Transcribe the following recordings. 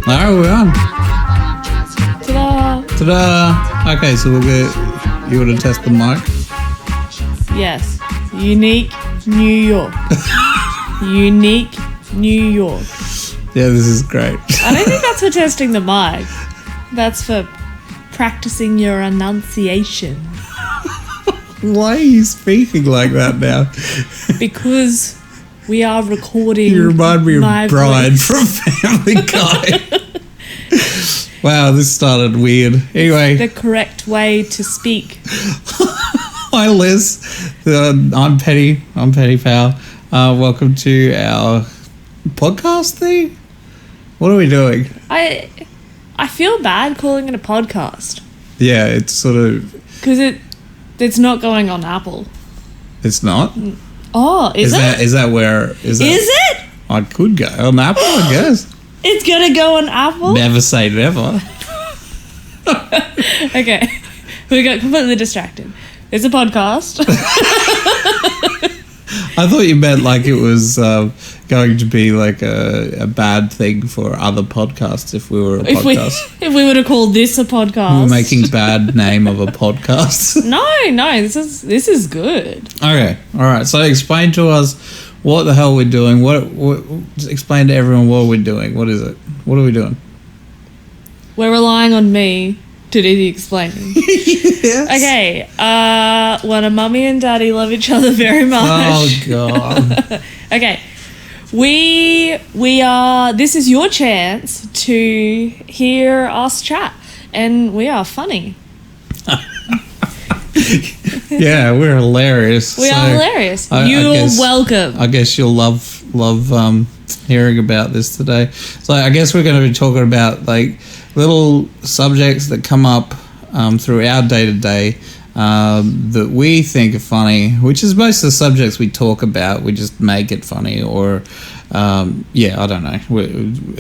No, we're on. Ta-da! Ta-da! Okay, so we'll get... You want to test the mic? Yes. Unique New York. Unique New York. Yeah, this is great. I don't think that's for testing the mic. That's for practicing your enunciation. Why are you speaking like that now? Because we are recording. You remind me of Brian voice. from Family Guy. Wow, this started weird. Anyway. The correct way to speak. Hi, Liz. I'm Penny. I'm PennyPow. Welcome to our podcast thing. What are we doing? I feel bad calling it a podcast. Yeah, it's sort of... Because it's not going on Apple. It's not? Oh, is it? Is that where... Is it? I could go on Apple, I guess. It's going to go on Apple? Never say never. Okay. We got completely distracted. It's a podcast. I thought you meant like it was going to be like a bad thing for other podcasts if we were a podcast. If we were to call this a podcast. We're making bad name of a podcast. No, this is good. Okay, all right. So explain to us what the hell we're doing. What just explain to everyone what we're doing. What is it? What are we doing? We're relying on me to do the explaining. Yes. Okay. When a mummy and daddy love each other very much. Oh God. Okay. We are. This is your chance to hear us chat, and we are funny. Yeah, we're hilarious. We are hilarious. You're welcome. I guess you'll love hearing about this today. So I guess we're going to be talking about like little subjects that come up through our day-to-day that we think are funny, which is most of the subjects we talk about. We just make it funny or, I don't know.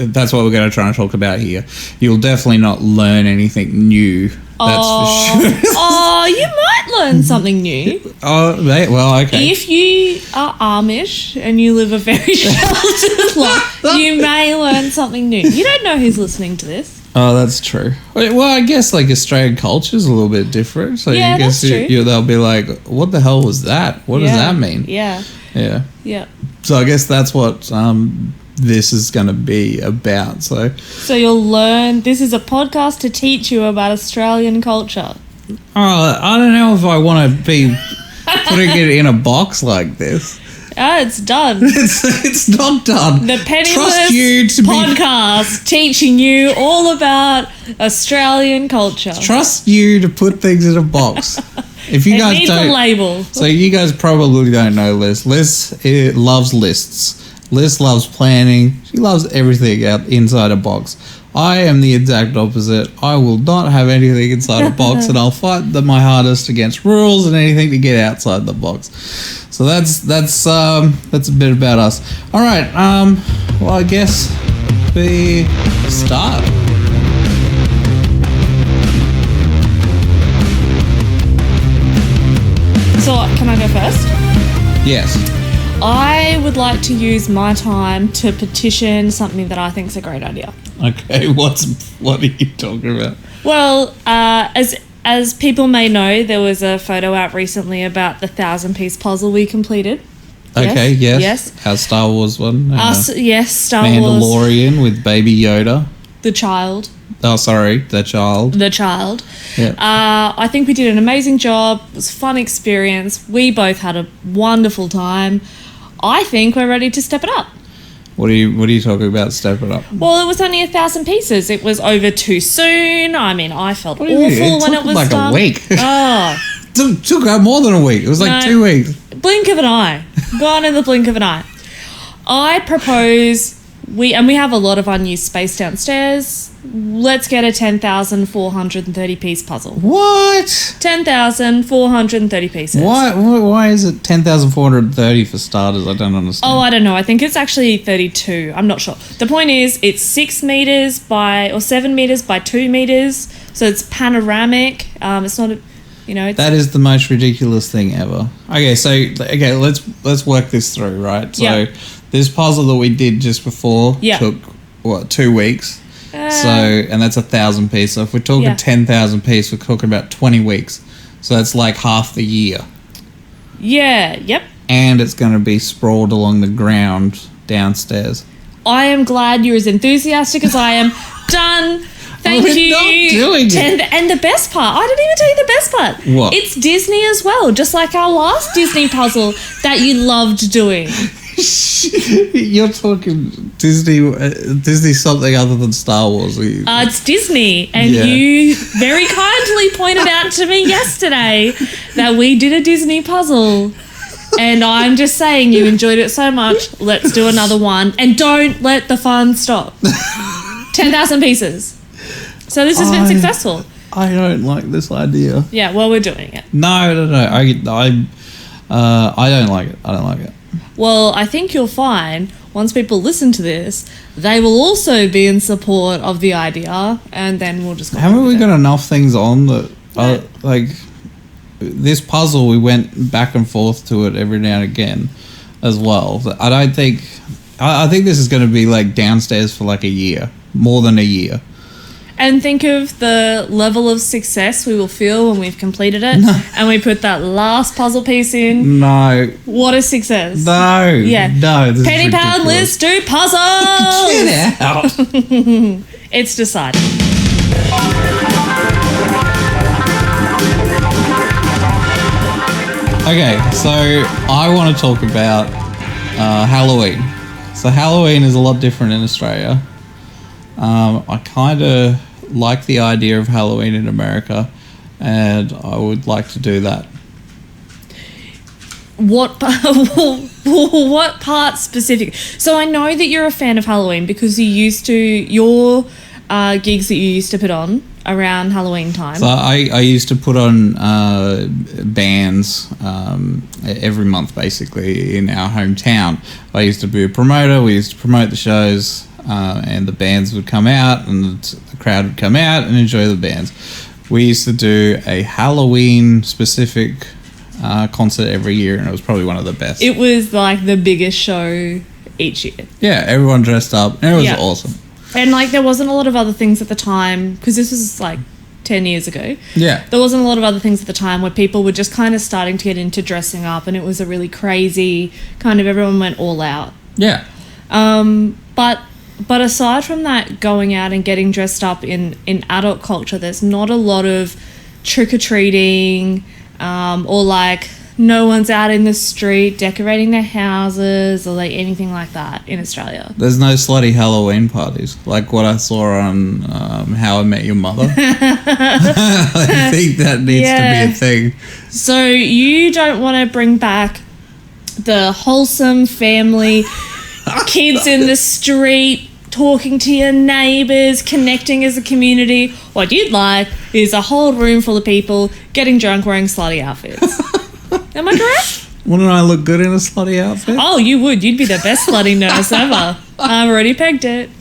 That's what we're going to try and talk about here. You'll definitely not learn anything new. That's for sure. You might learn something new. Well, okay. If you are Amish and you live a very sheltered life, you may learn something new. You don't know who's listening to this. Oh, that's true. Well, I guess like Australian culture is a little bit different. So yeah, I guess that's true. They'll be like, what the hell was that? What does that mean? Yeah. Yeah. Yeah. So I guess that's what this is going to be about. So you'll learn. This is a podcast to teach you about Australian culture. Oh, I don't know if I want to be putting it in a box like this. It's done. It's not done. The Pennylys podcast teaching you all about Australian culture. Trust you to put things in a box. If you guys needs don't, a label. So you guys probably don't know Liz. Liz loves lists. Liz loves planning. She loves everything out inside a box. I am the exact opposite. I will not have anything inside a box, and I'll fight my hardest against rules and anything to get outside the box. So that's a bit about us. All right. Well, I guess we start. So can I go first? Yes. I would like to use my time to petition something that I think is a great idea. Okay, what are you talking about? Well, as people may know, there was a photo out recently about the 1,000-piece puzzle we completed. Okay, yes. Our Star Wars one. Yes, Star Wars. Mandalorian with Baby Yoda. The child. Oh, sorry, the child. The child. Yeah. I think we did an amazing job. It was a fun experience. We both had a wonderful time. I think we're ready to step it up. What are you talking about? Step it up. Well, it was only 1,000 pieces. It was over too soon. I mean, I felt awful when it was like done. A week. Oh, took more than a week. It was like 2 weeks. Blink of an eye. Gone in the blink of an eye. I propose we have a lot of unused space downstairs. Let's get a 10,430 piece puzzle. What? 10,430 pieces. Why is it 10,430 for starters? I don't understand. Oh, I don't know. I think it's actually 32. I'm not sure. The point is, it's 7 meters by 2 meters. So it's panoramic. It's not that is the most ridiculous thing ever. Okay, let's work this through, right? So this puzzle that we did just before took 2 weeks. And that's 1,000 piece. So if we're talking 10,000 piece, we're talking about 20 weeks. So that's like half the year. Yeah, yep. And it's going to be sprawled along the ground downstairs. I am glad you're as enthusiastic as I am. Done. Thank you. Not doing it. And the best part, I didn't even tell you the best part. What? It's Disney as well, just like our last Disney puzzle that you loved doing. You're talking Disney something other than Star Wars. It's Disney, and you very kindly pointed out to me yesterday that we did a Disney puzzle, and I'm just saying you enjoyed it so much. Let's do another one, and don't let the fun stop. 10,000 pieces. So this has been successful. I don't like this idea. Yeah, well, we're doing it. No. I don't like it. I don't like it. Well, I think you'll find once people listen to this, they will also be in support of the idea, and then we'll just go. Haven't we got enough things on that? Like this puzzle, we went back and forth to it every now and again, as well. I don't think. I think this is going to be like downstairs for like a year, more than a year. And think of the level of success we will feel when we've completed it, and we put that last puzzle piece in. No. What a success. No. Yeah. No. PennyPow and Lys do puzzles. Get out. It's decided. Okay, so I want to talk about Halloween. So Halloween is a lot different in Australia. I kind of like the idea of Halloween in America, and I would like to do that. What part specific? So I know that you're a fan of Halloween because you used to, your gigs that you used to put on around Halloween time. So I used to put on bands every month, basically, in our hometown. I used to be a promoter. We used to promote the shows. And the bands would come out, and the crowd would come out and enjoy the bands. We used to do a Halloween-specific concert every year, and it was probably one of the best. It was like the biggest show each year. Yeah, everyone dressed up, and it was awesome. And like there wasn't a lot of other things at the time, because this was like 10 years ago. Yeah. There wasn't a lot of other things at the time where people were just kind of starting to get into dressing up, and it was a really crazy kind of, everyone went all out. Yeah. But aside from that, going out and getting dressed up in adult culture, there's not a lot of trick-or-treating or like no one's out in the street decorating their houses or like anything like that in Australia. There's no slutty Halloween parties like what I saw on How I Met Your Mother. I think that needs to be a thing. So you don't want to bring back the wholesome family, kids in the street, talking to your neighbours, connecting as a community. What you'd like is a whole room full of people getting drunk wearing slutty outfits. Am I correct? Wouldn't I look good in a slutty outfit? Oh, you would. You'd be the best slutty nurse ever. I've already pegged it.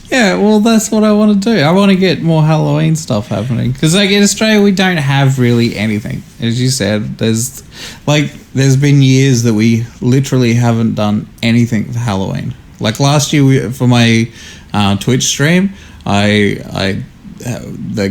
Yeah, well, that's what I want to do. I want to get more Halloween stuff happening. Because, like, in Australia, we don't have really anything. As you said, there's been years that we literally haven't done anything for Halloween. Like, last year, for my Twitch stream, the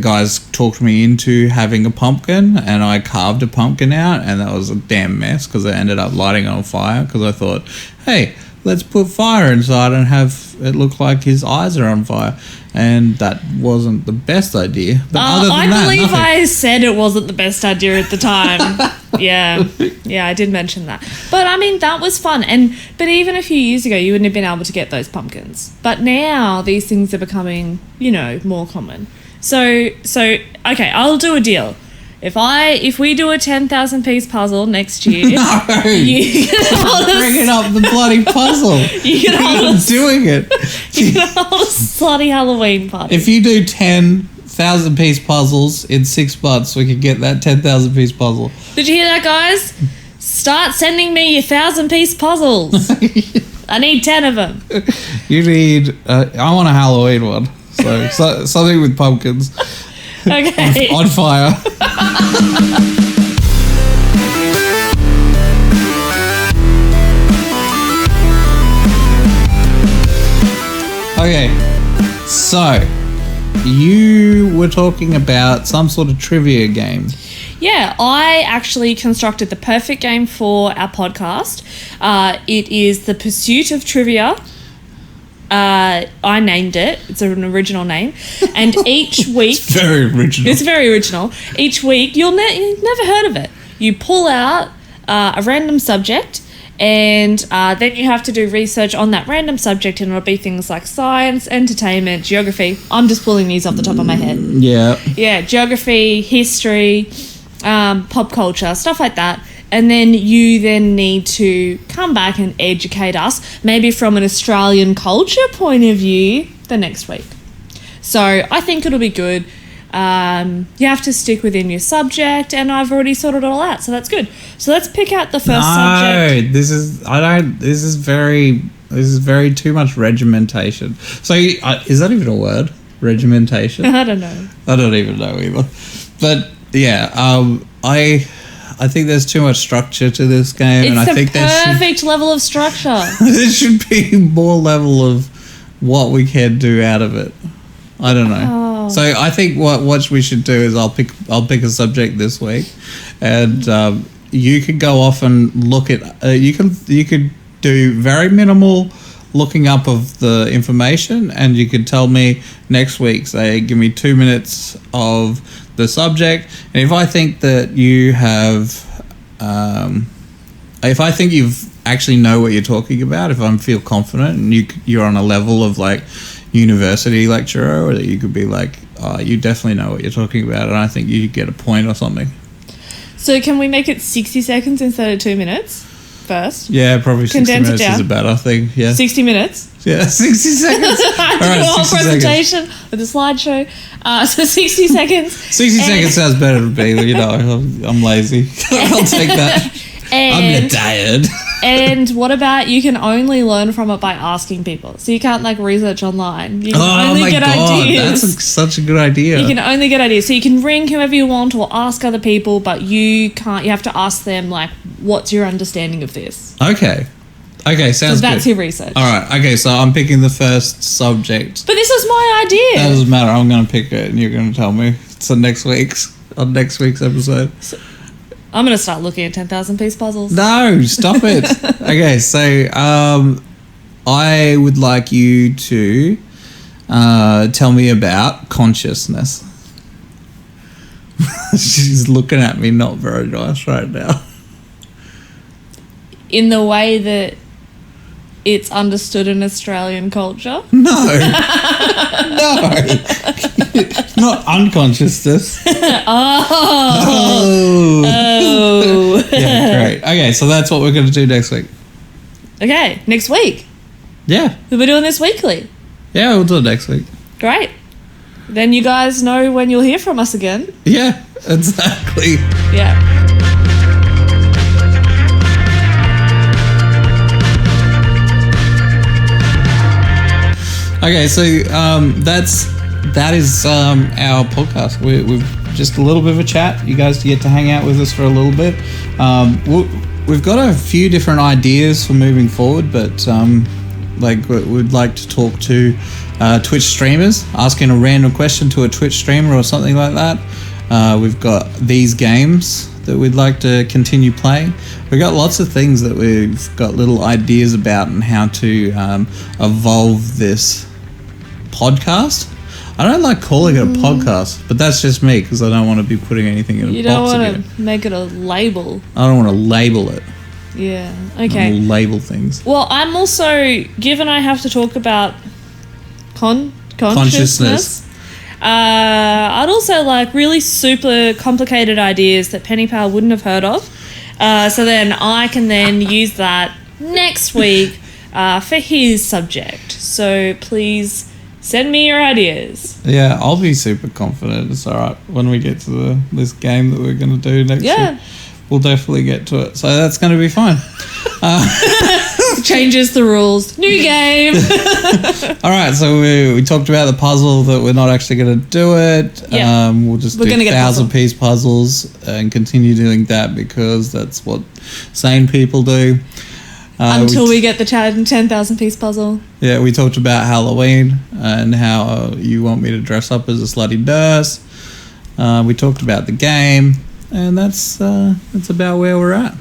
guys talked me into having a pumpkin, and I carved a pumpkin out, and that was a damn mess because I ended up lighting it on fire because I thought, hey, let's put fire inside and have it look like his eyes are on fire. And that wasn't the best idea. But I believe I said it wasn't the best idea at the time. Yeah, I did mention that. But I mean, that was fun. But even a few years ago, you wouldn't have been able to get those pumpkins. But now these things are becoming, more common. So okay, I'll do a deal. If we do a 10,000 piece puzzle next year, no, you can bringing up the bloody puzzle. You're doing it. You can hold a slutty Halloween party. If you do 10,000 piece puzzles in 6 months, we can get that 10,000 piece puzzle. Did you hear that, guys? Start sending me your 1,000 piece puzzles. I need 10 of them. You need. I want a Halloween one. So something with pumpkins. Okay. On fire. Okay, so you were talking about some sort of trivia game. Yeah, I actually constructed the perfect game for our podcast. It is The Pursuit of Trivia. I named it. It's an original name. And each week... It's very original. It's very original. Each week, you've never heard of it. You pull out a random subject, and then you have to do research on that random subject, and it'll be things like science, entertainment, geography. I'm just pulling these off the top of my head. Yeah. Yeah, geography, history, pop culture, stuff like that. And then you then need to come back and educate us, maybe from an Australian culture point of view, the next week. So I think it'll be good. You have to stick within your subject, and I've already sorted it all out, so that's good. So let's pick out the first subject. This is very too much regimentation. So is that even a word? Regimentation? I don't know. I don't even know either. But yeah, I think there's too much structure to this game, and I think it's the perfect level of structure. There should be more level of what we can do out of it. I don't know. Oh. So I think what we should do is I'll pick a subject this week, and you could go off and look at. You could do very minimal looking up of the information, and you could tell me next week. Say, give me 2 minutes of the subject, and if I think that you have, if I think you've actually know what you're talking about, if I feel confident and you're on a level of like university lecturer, or that you could be like, oh, you definitely know what you're talking about, and I think you get a point or something. So can we make it 60 seconds instead of 2 minutes first? Yeah, probably 60 Condense minutes is a better thing. Yeah, 60 minutes. Yeah, 60 seconds. I do a whole presentation with a slideshow. So 60 seconds. 60 seconds sounds better to me. You know, I'm lazy. I'll take that. I'm tired. And what about you can only learn from it by asking people? So you can't like research online. You can only get ideas. That's such a good idea. You can only get ideas. So you can ring whoever you want or ask other people, but you can't. You have to ask them like, what's your understanding of this? Okay, sounds good. So that's your research. All right. Okay, so I'm picking the first subject. But this was my idea. That doesn't matter. I'm going to pick it, and you're going to tell me. It's on next week's episode. I'm going to start looking at 10,000-piece puzzles. No, stop it. Okay, so I would like you to tell me about consciousness. She's looking at me not very nice right now. In the way that it's understood in Australian culture? No. No. Not unconsciousness. Oh. Yeah, great. Okay, so that's what we're going to do next week. Okay, next week. Yeah. We're doing this weekly. Yeah, we'll do it next week. Great. Then you guys know when you'll hear from us again. Yeah, exactly. Yeah. Okay, so that is our podcast. We've just a little bit of a chat. You guys get to hang out with us for a little bit. We've got a few different ideas for moving forward, but we'd like to talk to Twitch streamers, asking a random question to a Twitch streamer or something like that. We've got these games that we'd like to continue playing. We've got lots of things that we've got little ideas about and how to evolve this podcast. I don't like calling it a podcast, but that's just me because I don't want to be putting anything in a box again. You don't want to make it a label. I don't want to label it. Yeah, I okay. don't label things. Well, I'm also, given I have to talk about consciousness, I'd also like really super complicated ideas that PennyPow wouldn't have heard of. So then I can then use that next week for his subject. So please send me your ideas. Yeah, I'll be super confident. It's all right when we get to this game that we're going to do next week. We'll definitely get to it. So that's going to be fine. Changes the rules. New game. All right, so we talked about the puzzle that we're not actually going to do it. Yeah. We'll just do 1,000-piece puzzles and continue doing that because that's what sane people do. Until we get the 10,000-piece puzzle. Yeah, we talked about Halloween and how you want me to dress up as a slutty nurse. We talked about the game, and that's about where we're at.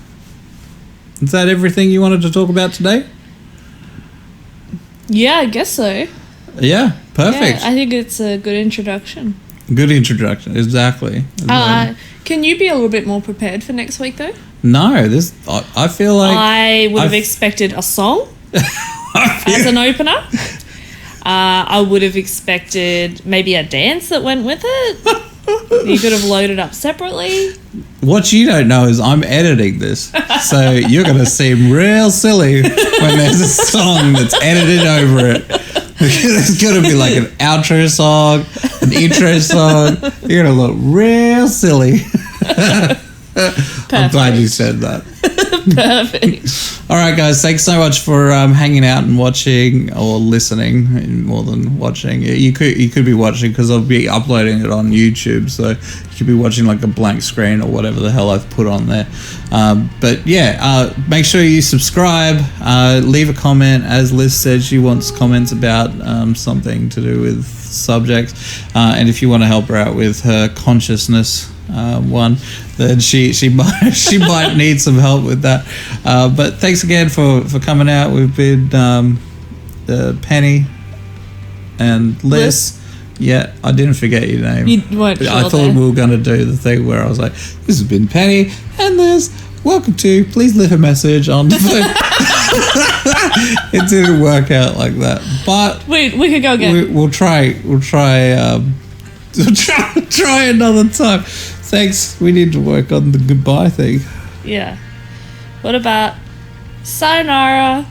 Is that everything you wanted to talk about today? Yeah, I guess so. Yeah, perfect. Yeah, I think it's a good introduction. Good introduction, exactly. Can you be a little bit more prepared for next week, though? No, I feel like... I would have expected a song as an opener. I would have expected maybe a dance that went with it. You could have loaded up separately. What you don't know is I'm editing this, so you're going to seem real silly when there's a song that's edited over it. There's going to be like an outro song, an intro song. You're going to look real silly. I'm glad you said that. Perfect. All right, guys. Thanks so much for hanging out and watching or listening. More than watching, you could be watching because I'll be uploading it on YouTube, so you could be watching like a blank screen or whatever the hell I've put on there. But yeah, make sure you subscribe. Leave a comment. As Liz said, she wants comments about something to do with subjects, and if you want to help her out with her consciousness one, then she might need some help with that. But thanks again for coming out. We've been Penny and Lys. Yeah, I didn't forget your name. You weren't sure I thought we were going to do the thing where I was like, this has been Penny and Lys. Welcome to. Please leave a message on the phone. It didn't work out like that, but we could go again. We'll try. We'll try another time. Thanks. We need to work on the goodbye thing. Yeah. What about sayonara?